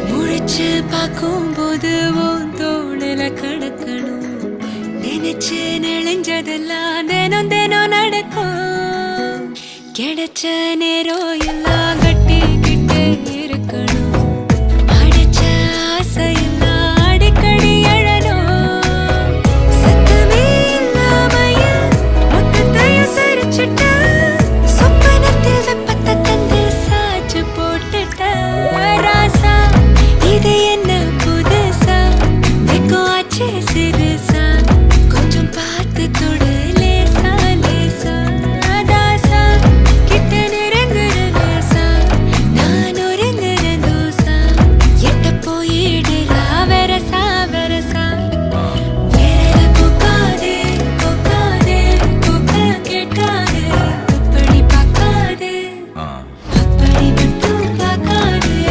முழிச்சு பார்க்கும் போது தோணல கடக்கணும் நினைச்சு நெளிஞ்சதெல்லாம் தினம் தினம் நடக்கும் கிடைச்ச நேரம் எல்லாம் கட்டிக்கிட்டு